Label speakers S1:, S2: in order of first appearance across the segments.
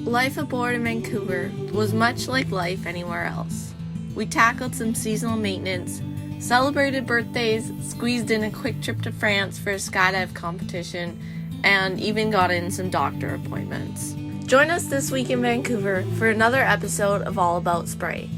S1: Life aboard in Vancouver was much like life anywhere else. We tackled some seasonal maintenance, celebrated birthdays, squeezed in a quick trip to France for a skydive competition, and even got in some doctor appointments. Join us this week in Vancouver for another episode of All About Spray.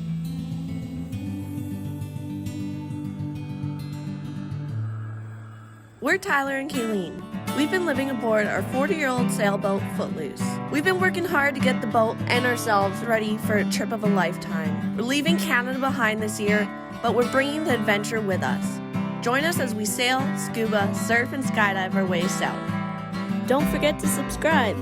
S1: We're Tyler and Kayleen. We've been living aboard our 40-year-old sailboat, Footloose. We've been working hard to get the boat and ourselves ready for a trip of a lifetime. We're leaving Canada behind this year, but we're bringing the adventure with us. Join us as we sail, scuba, surf, and skydive our way south. Don't forget to subscribe.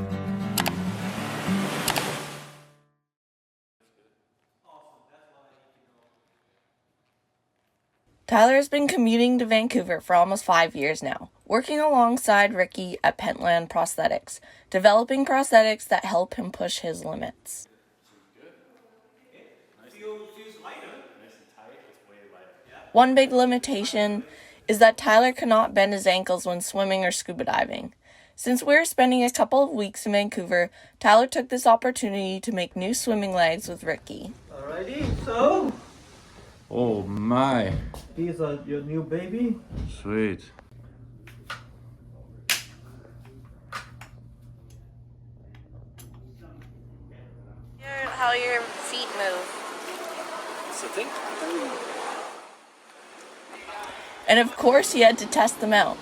S1: Tyler has been commuting to Vancouver for almost 5 years now, working alongside Ricky at Pentland Prosthetics, developing prosthetics that help him push his limits. One big limitation is that Tyler cannot bend his ankles when swimming or scuba diving. Since we're spending a couple of weeks in Vancouver, Tyler took this opportunity to make new swimming legs with Ricky.
S2: Alrighty, so
S3: Oh my.
S2: these are your new baby.
S3: Sweet.
S1: How your feet move.
S3: So think.
S1: And of course, he had to test them out.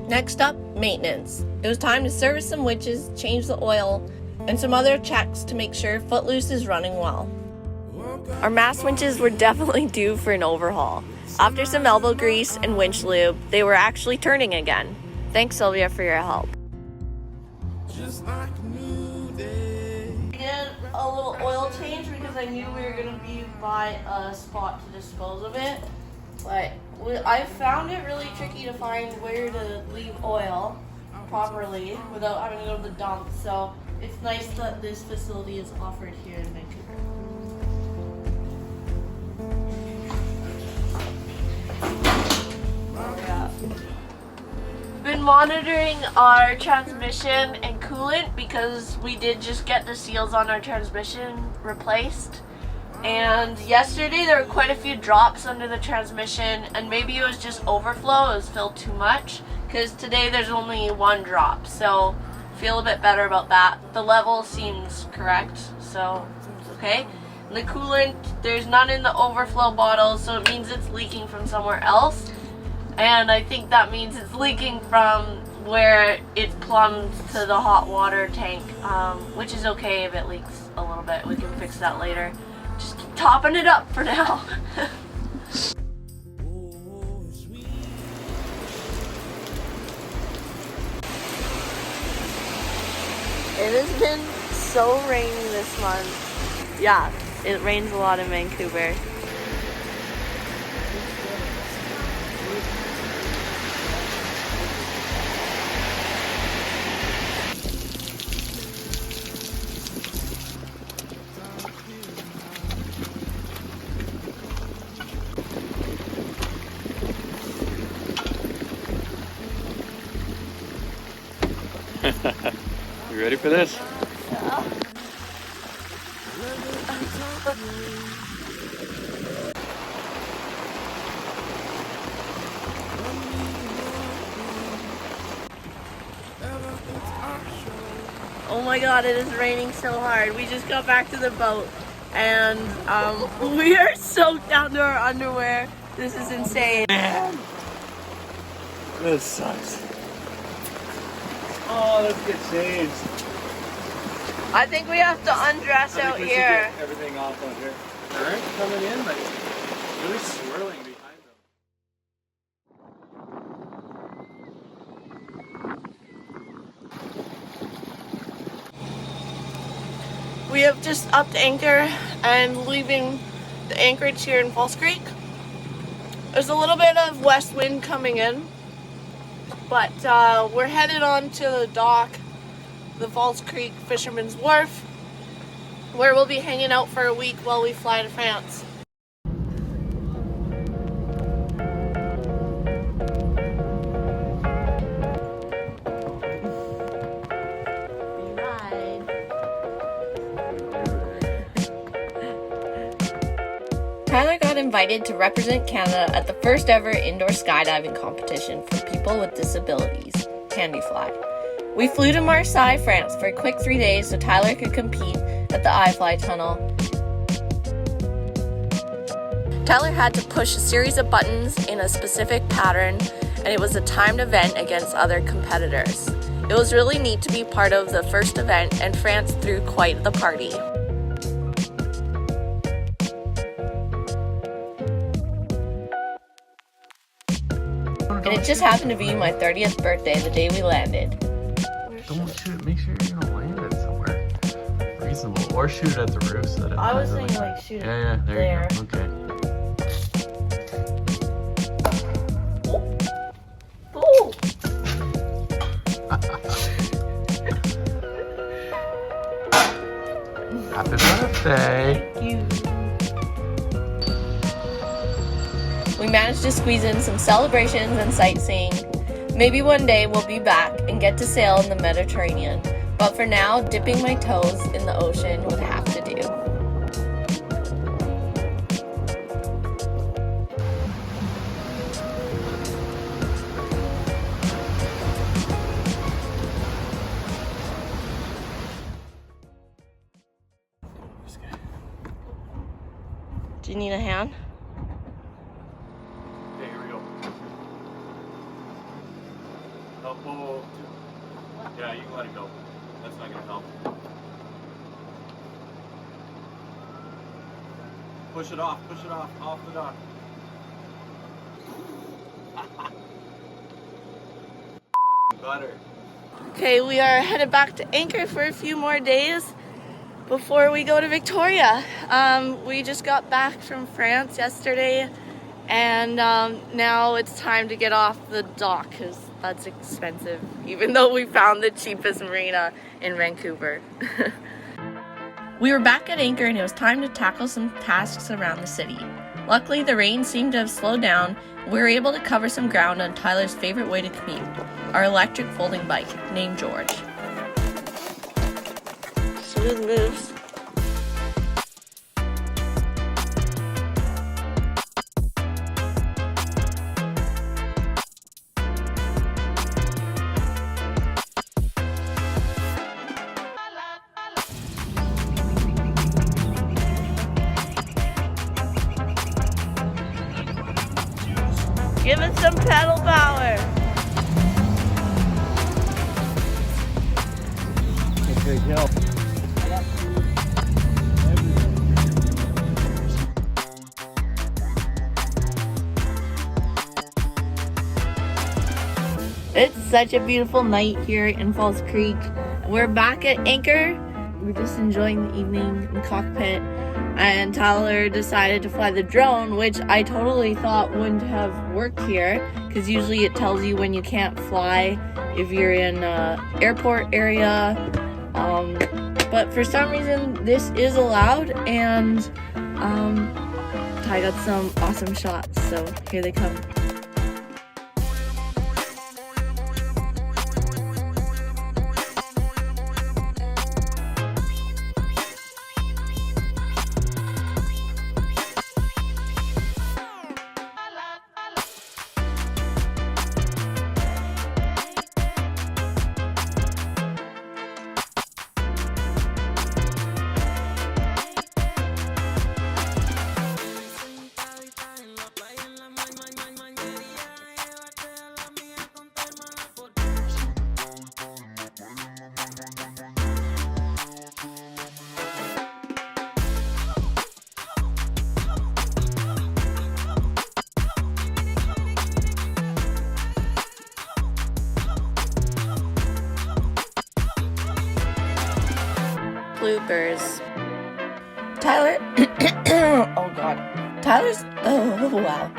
S1: Next up, maintenance. It was time to service some winches, change the oil, and some other checks to make sure Footloose is running well. Our mast winches were definitely due for an overhaul. After some elbow grease and winch lube, they were actually turning again. Thanks, Sylvia, for your help. I did a little oil change because I knew we were going to be by a spot to dispose of it. But I found it really tricky to find where to leave oil properly without having to go to the dump. So it's nice that this facility is offered here in Vancouver. Been monitoring our transmission and coolant because we did just get the seals on our transmission replaced. And yesterday there were quite a few drops under the transmission, and maybe it was just overflow, it was filled too much, because today there's only one drop, so feel a bit better about that. The level seems correct, so it's okay. And the coolant, there's none in the overflow bottle, so it means it's leaking from somewhere else, and I think that means it's leaking from where it's plumbed to the hot water tank, which is okay if it leaks a little bit. We can fix that later. Just keep topping it up for now. It has been so rainy this month. Yeah, it rains a lot in Vancouver.
S3: You ready for this?
S1: Yeah. Oh my god, it is raining so hard. We just got back to the boat and we are soaked down to our underwear. This is insane.
S3: Man, this sucks. Oh, let's get changed.
S1: I think we have to undress out here.
S3: Get everything off out here. Current coming in, like really swirling behind them.
S1: We have just upped anchor and leaving the anchorage here in False Creek. There's a little bit of west wind coming in, but we're headed on to the dock, the False Creek Fisherman's Wharf, where we'll be hanging out for a week while we fly to France. invited to represent Canada at the first ever indoor skydiving competition for people with disabilities, Handyfly. We flew to Marseille, France for a quick 3 days so Tyler could compete at the iFly tunnel. Tyler had to push a series of buttons in a specific pattern, and it was a timed event against other competitors. It was really neat to be part of the first event, and France threw quite the party. And it just happened to be my 30th birthday the day we landed.
S3: Don't shoot. Make sure you're gonna land it somewhere reasonable, or shoot at the roof so that it.
S1: I was thinking like shoot.
S3: Yeah, there you go. Okay.
S1: Oh.
S3: Happy birthday.
S1: Thank you. We managed to squeeze in some celebrations and sightseeing. Maybe one day we'll be back and get to sail in the Mediterranean. But for now, dipping my toes in the ocean would have to do. Do you need a hand?
S3: Okay, here we go. Oh, whoa. Yeah, you can let it go. That's not gonna help. Push it off the dock. Butter.
S1: Okay, we are headed back to Anchor for a few more days before we go to Victoria. We just got back from France yesterday, and now it's time to get off the dock because that's expensive, even though we found the cheapest marina in Vancouver. We were back at Anchor and it was time to tackle some tasks around the city. Luckily, the rain seemed to have slowed down, and we were able to cover some ground on Tyler's favorite way to commute, our electric folding bike named George. Smooth moves. Give it some pedal power.
S3: Big help.
S1: It's such a beautiful night here in Falls Creek. We're back at Anchor. We're just enjoying the evening in the cockpit. And Tyler decided to fly the drone, which I totally thought wouldn't have worked here, because usually it tells you when you can't fly if you're in an airport area. But for some reason, this is allowed, and Ty got some awesome shots, so here they come. Bloopers. Tyler, oh god. Oh wow.